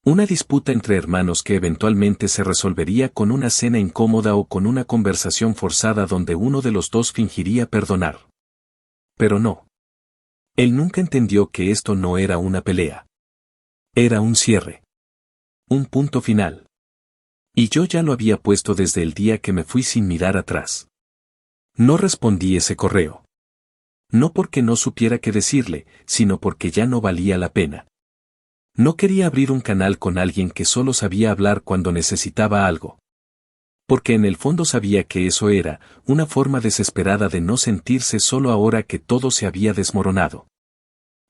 Speaker 1: Una disputa entre hermanos que eventualmente se resolvería con una cena incómoda o con una conversación forzada donde uno de los dos fingiría perdonar. Pero no. Él nunca entendió que esto no era una pelea. Era un cierre. Un punto final. Y yo ya lo había puesto desde el día que me fui sin mirar atrás. No respondí ese correo. No porque no supiera qué decirle, sino porque ya no valía la pena. No quería abrir un canal con alguien que solo sabía hablar cuando necesitaba algo. Porque en el fondo sabía que eso era una forma desesperada de no sentirse solo ahora que todo se había desmoronado.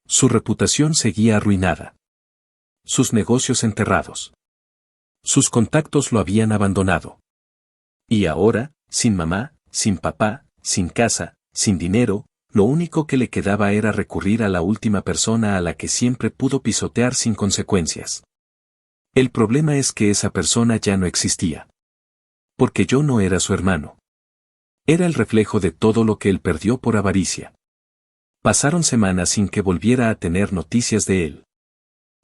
Speaker 1: Su reputación seguía arruinada. Sus negocios enterrados. Sus contactos lo habían abandonado. Y ahora, sin mamá, sin papá, sin casa, sin dinero, lo único que le quedaba era recurrir a la última persona a la que siempre pudo pisotear sin consecuencias. El problema es que esa persona ya no existía. Porque yo no era su hermano. Era el reflejo de todo lo que él perdió por avaricia. Pasaron semanas sin que volviera a tener noticias de él.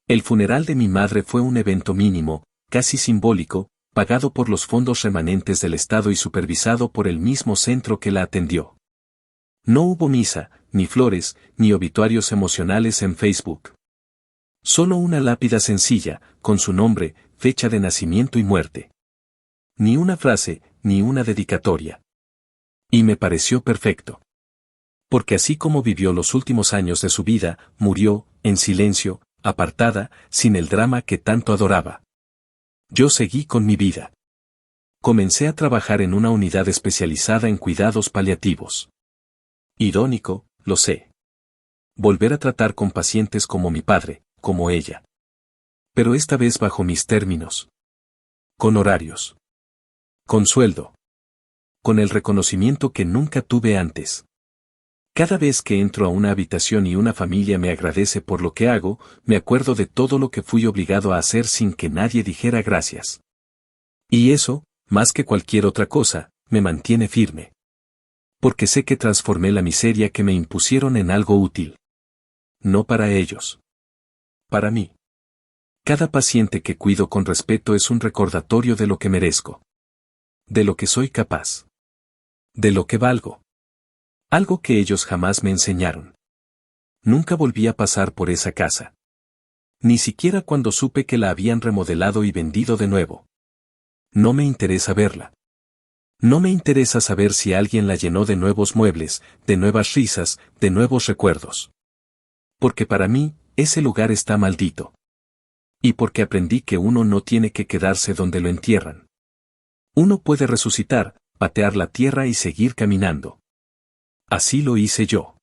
Speaker 1: El funeral de mi madre fue un evento mínimo, casi simbólico, pagado por los fondos remanentes del Estado y supervisado por el mismo centro que la atendió. No hubo misa, ni flores, ni obituarios emocionales en Facebook. Solo una lápida sencilla, con su nombre, fecha de nacimiento y muerte. Ni una frase, ni una dedicatoria. Y me pareció perfecto. Porque así como vivió los últimos años de su vida, murió, en silencio, apartada, sin el drama que tanto adoraba. Yo seguí con mi vida. Comencé a trabajar en una unidad especializada en cuidados paliativos. Irónico, lo sé. Volver a tratar con pacientes como mi padre, como ella. Pero esta vez bajo mis términos. Con horarios. Con sueldo. Con el reconocimiento que nunca tuve antes. Cada vez que entro a una habitación y una familia me agradece por lo que hago, me acuerdo de todo lo que fui obligado a hacer sin que nadie dijera gracias. Y eso, más que cualquier otra cosa, me mantiene firme. Porque sé que transformé la miseria que me impusieron en algo útil. No para ellos. Para mí. Cada paciente que cuido con respeto es un recordatorio de lo que merezco. De lo que soy capaz. De lo que valgo. Algo que ellos jamás me enseñaron. Nunca volví a pasar por esa casa. Ni siquiera cuando supe que la habían remodelado y vendido de nuevo. No me interesa verla. No me interesa saber si alguien la llenó de nuevos muebles, de nuevas risas, de nuevos recuerdos. Porque para mí, ese lugar está maldito. Y porque aprendí que uno no tiene que quedarse donde lo entierran. Uno puede resucitar, patear la tierra y seguir caminando. Así lo hice yo.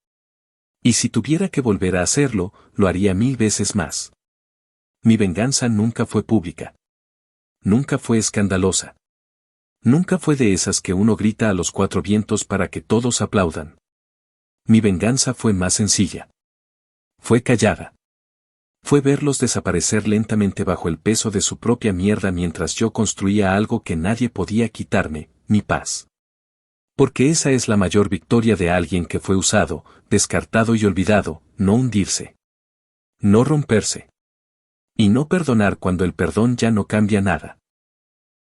Speaker 1: Y si tuviera que volver a hacerlo, lo haría 1000 veces más. Mi venganza nunca fue pública. Nunca fue escandalosa. Nunca fue de esas que uno grita a los 4 vientos para que todos aplaudan. Mi venganza fue más sencilla. Fue callada. Fue verlos desaparecer lentamente bajo el peso de su propia mierda mientras yo construía algo que nadie podía quitarme, mi paz. Porque esa es la mayor victoria de alguien que fue usado, descartado y olvidado, no hundirse. No romperse. Y no perdonar cuando el perdón ya no cambia nada.